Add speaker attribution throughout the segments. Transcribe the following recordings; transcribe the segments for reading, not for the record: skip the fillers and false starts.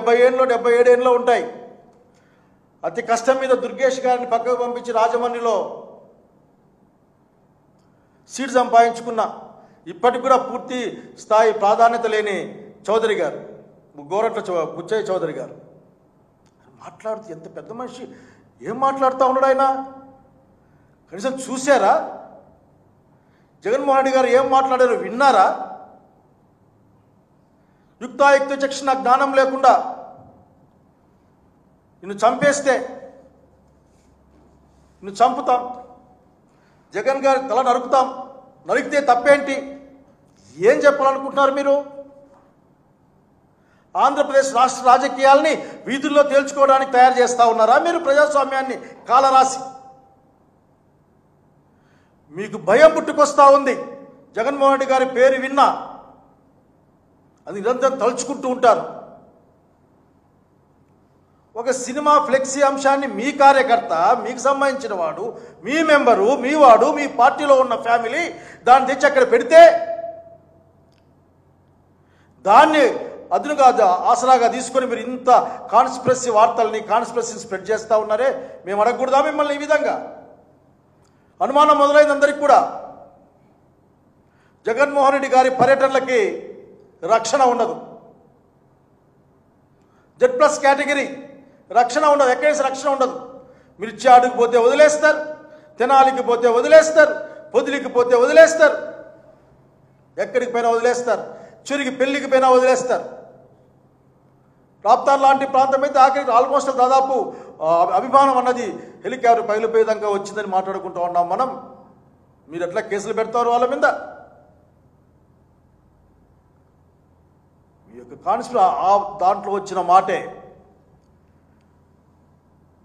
Speaker 1: 70 ఏళ్ళు 77 ఏళ్ళు ఉంటాయి. అతి కష్టం మీద దుర్గేష్ గారిని పక్కకు పంపించి రాజమండ్రిలో సీట్ సంపాదించుకున్న ఇప్పటికి కూడా పూర్తి స్థాయి ప్రాధాన్యత లేని చౌదరి గారు, గోరట్ల బుచ్చయ్య చౌదరి గారు మాట్లాడుతూ ఎంత పెద్ద మనిషి ఏం మాట్లాడుతూ ఉన్నాడు ఆయన? కనీసం చూశారా? జగన్మోహన్ రెడ్డి గారు ఏం మాట్లాడారో విన్నారా? యుక్తాయుక్త చక్షణ జ్ఞానం లేకుండా నిన్ను చంపేస్తే నిన్ను చంపుతాం, జగన్ గారి తల నరుకుతాం, నరికితే తప్పేంటి? ఏం చెప్పాలనుకుంటున్నారు మీరు? ఆంధ్రప్రదేశ్ రాష్ట్ర రాజకీయాల్ని వీధుల్లో తేల్చుకోవడానికి తయారు చేస్తూ ఉన్నారా మీరు? ప్రజాస్వామ్యాన్ని కాలరాసి మీకు భయం పుట్టుకొస్తూ ఉంది. జగన్మోహన్ రెడ్డి గారి పేరు విన్నా అది నిరంతరం తలుచుకుంటూ ఉంటారు. ఒక సినిమా ఫ్లెక్సీ అంశాన్ని మీ కార్యకర్త, మీకు సంబంధించిన వాడు, మీ మెంబరు, మీ వాడు, మీ పార్టీలో ఉన్న ఫ్యామిలీ దాన్ని తెచ్చి అక్కడ పెడితే దాన్ని అదునుగా ఆసరాగా తీసుకొని మీరు ఇంత కాన్స్పిరసీ వార్తల్ని కాన్స్పిరసీని స్ప్రెడ్ చేస్తూ ఉన్నారే. మేము అడగకూడదా మిమ్మల్ని? ఈ విధంగా అనుమానం మొదలైంది అందరికీ కూడా. జగన్మోహన్ రెడ్డి గారి పర్యటనలకి రక్షణ ఉండదు. Z+ కేటగిరీ రక్షణ ఉండదు, ఎక్కడేసి రక్షణ ఉండదు. మిర్చాడుకు పోతే వదిలేస్తారు, తెనాలికి పోతే వదిలేస్తారు, పొదిలికి పోతే వదిలేస్తారు, ఎక్కడికి పోయినా వదిలేస్తారు, చురికి పెళ్లికి పోయినా వదిలేస్తారు. రాప్తార్ లాంటి ప్రాంతం అయితే ఆఖరికి ఆల్మోస్ట్ దాదాపు అభిమానం అన్నది హెలికాప్టర్ పగిలిపోయేదాకా వచ్చిందని మాట్లాడుకుంటూ ఉన్నాం మనం. మీరు ఎట్లా కేసులు పెడతారు వాళ్ళ మీద? మీ యొక్క దాంట్లో వచ్చిన మాటే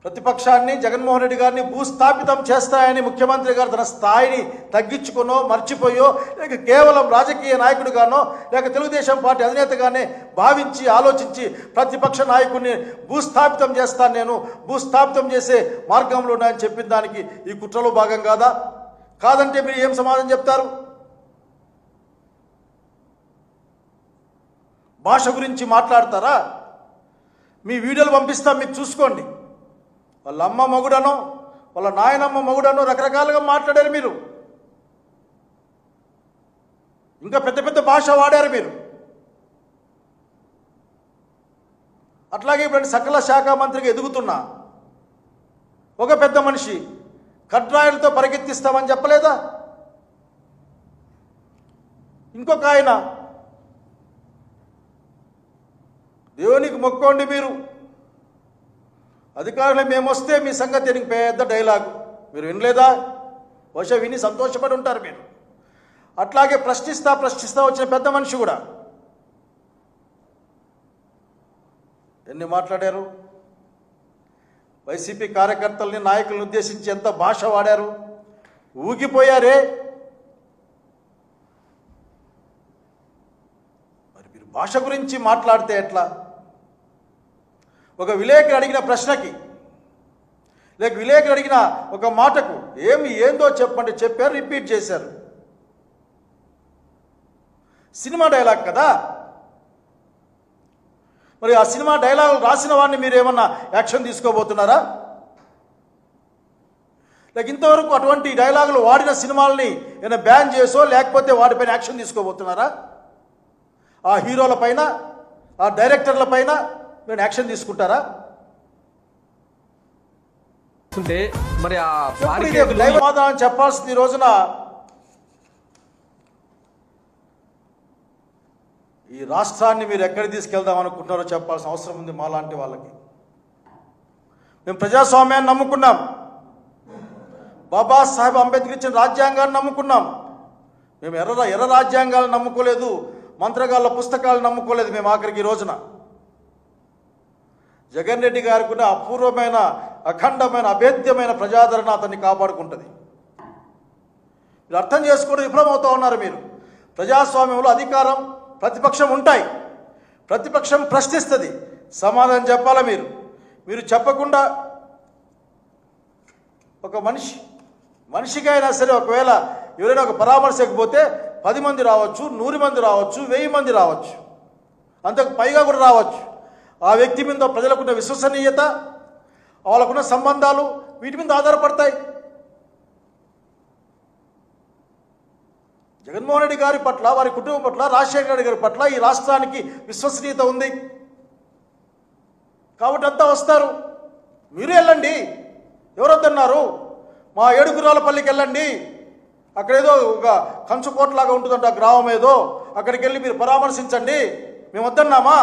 Speaker 1: ప్రతిపక్షాన్ని, జగన్మోహన్ రెడ్డి గారిని భూస్థాపితం చేస్తాయని ముఖ్యమంత్రి గారు తన స్థాయిని తగ్గించుకునో మర్చిపోయో, లేక కేవలం రాజకీయ నాయకుడిగానో, లేక తెలుగుదేశం పార్టీ అధినేతగానే భావించి ఆలోచించి ప్రతిపక్ష నాయకుడిని భూస్థాపితం చేస్తాను, నేను భూస్థాపితం చేసే మార్గంలో ఉన్నాయని చెప్పిన దానికి ఈ కుట్రలో భాగం కాదా? కాదంటే మీరు ఏం సమాధానం చెప్తారు? భాష గురించి మాట్లాడతారా? మీ వీడియోలు పంపిస్తాం, మీకు చూసుకోండి. వాళ్ళ అమ్మ మొగుడనో, వాళ్ళ నాయనమ్మ మొగుడనో రకరకాలుగా మాట్లాడారు మీరు. ఇంకా పెద్ద పెద్ద భాష వాడారు మీరు. అట్లాగే ఇప్పుడు సకల శాఖ మంత్రిగా ఎదుగుతున్నా ఒక పెద్ద మనిషి కడ్రాయిలతో పరిగెత్తిస్తామని చెప్పలేదా? ఇంకొక ఆయన దేవునికి మొక్కోండి మీరు, అధికారులు మేము వస్తే మీ సంగతి నీకు పెద్ద డైలాగు. మీరు వినలేదా? బహుశా విని సంతోషపడి ఉంటారు మీరు. అట్లాగే ప్రశ్నిస్తా వచ్చిన పెద్ద మనిషి కూడా ఎన్ని మాట్లాడారు? వైసీపీ కార్యకర్తల్ని, నాయకులను ఉద్దేశించి ఎంత భాష వాడారు? ఊగిపోయారే. మరి మీరు భాష గురించి మాట్లాడితే ఎట్లా? ఒక విలేకరు అడిగిన ప్రశ్నకి, లేక విలేకరు అడిగిన ఒక మాటకు ఏందో చెప్పండి చెప్పారు, రిపీట్ చేశారు. సినిమా డైలాగ్ కదా. మరి ఆ సినిమా డైలాగ్ రాసిన వాడిని మీరు ఏమన్నా యాక్షన్ తీసుకోబోతున్నారా? లేక ఇంతవరకు అటువంటి డైలాగులు వాడిన సినిమాలని ఏమైనా బ్యాన్ చేసో లేకపోతే వాటిపైన యాక్షన్ తీసుకోబోతున్నారా? ఆ హీరోల పైన, ఆ డైరెక్టర్ల పైన మీరు యాక్షన్ తీసుకుంటారా?
Speaker 2: మరి
Speaker 1: సమాధానం చెప్పాల్సింది ఈ రోజున ఈ రాష్ట్రాన్ని మీరు ఎక్కడికి తీసుకెళ్దాం అనుకుంటున్నారో చెప్పాల్సిన అవసరం ఉంది మాలాంటి వాళ్ళకి. మేము ప్రజాస్వామ్యాన్ని నమ్ముకున్నాం, బాబాసాహెబ్ అంబేద్కర్ ఇచ్చిన రాజ్యాంగాన్ని నమ్ముకున్నాం. మేము ఎర్ర రాజ్యాంగాలను నమ్ముకోలేదు, మంత్రగాళ్ళ పుస్తకాలను నమ్ముకోలేదు. మేము ఆఖరికి ఈ రోజున జగన్ రెడ్డి గారికి ఉన్న అపూర్వమైన, అఖండమైన, అభేద్యమైన ప్రజాదరణ అతన్ని కాపాడుకుంటుంది. మీరు అర్థం చేసుకోవడం విఫలమవుతూ ఉన్నారు. మీరు ప్రజాస్వామ్యంలో అధికారం, ప్రతిపక్షం ఉంటాయి. ప్రతిపక్షం ప్రశ్నిస్తుంది, సమాధానం చెప్పాలా? మీరు చెప్పకుండా ఒక మనిషికైనా సరే ఒకవేళ ఎవరైనా ఒక పరామర్శకు పోతే 10 మంది రావచ్చు, 100 మంది రావచ్చు, 1000 మంది రావచ్చు, అంతకు పైగా కూడా రావచ్చు. ఆ వ్యక్తి మీద ప్రజలకున్న విశ్వసనీయత, వాళ్ళకున్న సంబంధాలు వీటి మీద ఆధారపడతాయి. జగన్మోహన్ రెడ్డి గారి పట్ల, వారి కుటుంబం పట్ల, రాజశేఖర రెడ్డి గారి పట్ల ఈ రాష్ట్రానికి విశ్వసనీయత ఉంది కాబట్టి అంతా వస్తారు. మీరు వెళ్ళండి, ఎవరొద్దన్నారు? మా ఏడుగురాలపల్లికి వెళ్ళండి, అక్కడేదో ఒక కంచుకోటలాగా ఉంటుందంట ఆ గ్రామం ఏదో, అక్కడికి వెళ్ళి మీరు పరామర్శించండి. మేము వద్దన్నామా?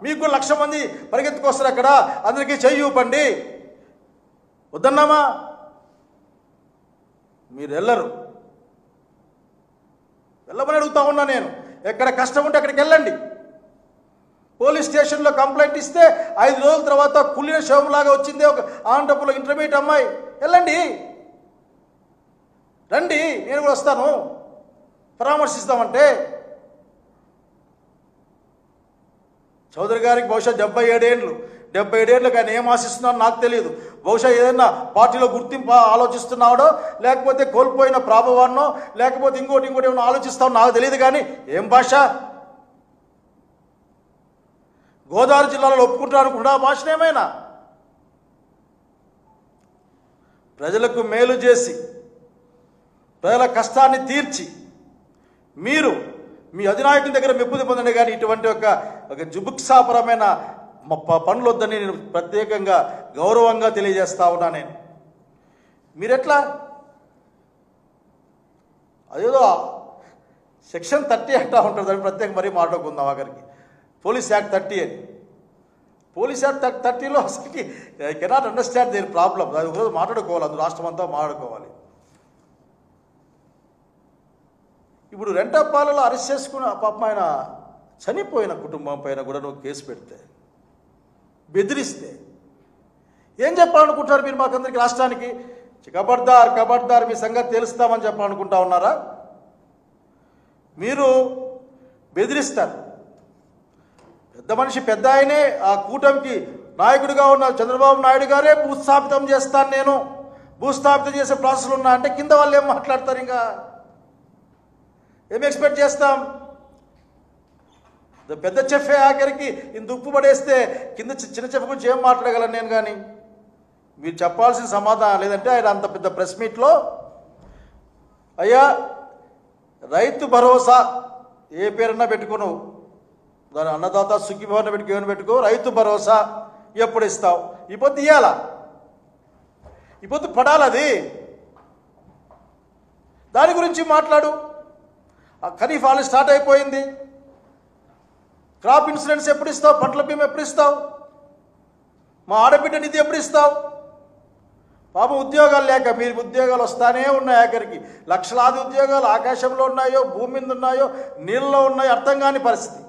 Speaker 1: మీకు 1,00,000 మంది పరిగెత్తుకొస్తారు, అక్కడ అందరికీ చెయ్యి ఊపండి, వద్దన్నామా? మీరు వెళ్ళరు. వెళ్ళమని అడుగుతా ఉన్నా నేను. ఎక్కడ కష్టం ఉంటే అక్కడికి వెళ్ళండి. పోలీస్ స్టేషన్లో కంప్లైంట్ ఇస్తే 5 రోజుల తర్వాత కుళ్ళిన శవంలాగా వచ్చింది ఒక ఆంటపులో ఇంటర్మీడియట్ అమ్మాయి. వెళ్ళండి, రండి, నేను కూడా వస్తాను, పరామర్శిస్తామంటే. చౌదరి గారికి బహుశా 77 ఏళ్ళు. 77 ఏళ్ళకి ఆయన ఏం ఆశిస్తున్నాడో నాకు తెలియదు. బహుశా ఏదైనా పార్టీలో గుర్తింపు ఆలోచిస్తున్నాడో, లేకపోతే కోల్పోయిన ప్రాభవాన్నో, లేకపోతే ఇంకోటి ఏమైనా ఆలోచిస్తామో నాకు తెలియదు. కానీ ఏం భాష? గోదావరి జిల్లాలో ఒప్పుకుంటారు అనుకుంటా ఆ భాషను ఏమైనా? ప్రజలకు మేలు చేసి, ప్రజల కష్టాన్ని తీర్చి మీరు మీ అధినాయకుని దగ్గర మెప్పుది పొందండి. కానీ ఇటువంటి ఒక జుబుక్సాపరమైన పనులు వద్దని నేను ప్రత్యేకంగా గౌరవంగా తెలియజేస్తా ఉన్నా. నేను మీరెట్లా అదేదో సెక్షన్ 30 అంటా ఉంటుంది, దాన్ని ప్రత్యేకంగా మరీ మాట్లాడుకుందాం. ఆఖరికి పోలీస్ యాక్ట్ 30 అని. పోలీస్ యాక్ట్ 30లో అసలుకి ఐ కెనాట్ అండర్స్టాండ్ దేని ప్రాబ్లం. అది ఒకరోజు మాట్లాడుకోవాలి, అది రాష్ట్రం అంతా మాట్లాడుకోవాలి. ఇప్పుడు రెంటప్పాలలో అరెస్ట్ చేసుకున్న పాపం ఆయన చనిపోయిన కుటుంబం పైన కూడా నువ్వు కేసు పెడితే, బెదిరిస్తే ఏం చెప్పాలనుకుంటారు మీరు మాకందరికి, రాష్ట్రానికి? కబడ్దార్ మీ సంగతి తెలుస్తామని చెప్పాలనుకుంటా ఉన్నారా? మీరు బెదిరిస్తారు. పెద్ద మనిషి, పెద్ద ఆయనే, ఆ కూటమికి నాయకుడిగా ఉన్న చంద్రబాబు నాయుడు గారే భూస్థాపితం చేస్తాను, నేను భూస్థాపితం చేసే ప్రాసెస్లు ఉన్నా అంటే కింద వాళ్ళు ఏం మాట్లాడతారు? ఇంకా ఏం ఎక్స్పెక్ట్ చేస్తాం? పెద్ద చెఫే ఆఖరికి ఇంత ఉప్పు పడేస్తే కింద చిన్న చెఫ్ గురించి ఏం మాట్లాడగలను నేను? కానీ మీరు చెప్పాల్సిన సమాధానం లేదంటే ఆయన అంత పెద్ద ప్రెస్ మీట్లో, అయ్యా రైతు భరోసా ఏ పేరన్నా పెట్టుకోను, దాని అన్నదాత సుఖీభవన్ పెట్టుకో, రైతు భరోసా ఎప్పుడు ఇస్తావు? ఈ పొద్దు ఇవ్వాలా? ఈ పొద్దు పడాలది. దాని గురించి మాట్లాడు. ఖరీఫ్ ఆల్రెడీ స్టార్ట్ అయిపోయింది. క్రాప్ ఇన్సూరెన్స్ ఎప్పుడు ఇస్తావు? పంటల బీమా ఎప్పుడు ఇస్తావు? మా ఆడబిడ్డ నిధి ఎప్పుడు ఇస్తావు? పాపం ఉద్యోగాలు లేక మీరు ఉద్యోగాలు వస్తానే ఉన్నాయి. ఆఖరికి లక్షలాది ఉద్యోగాలు ఆకాశంలో ఉన్నాయో, భూమి మీద ఉన్నాయో, నీళ్ళలో ఉన్నాయో అర్థం కాని పరిస్థితి.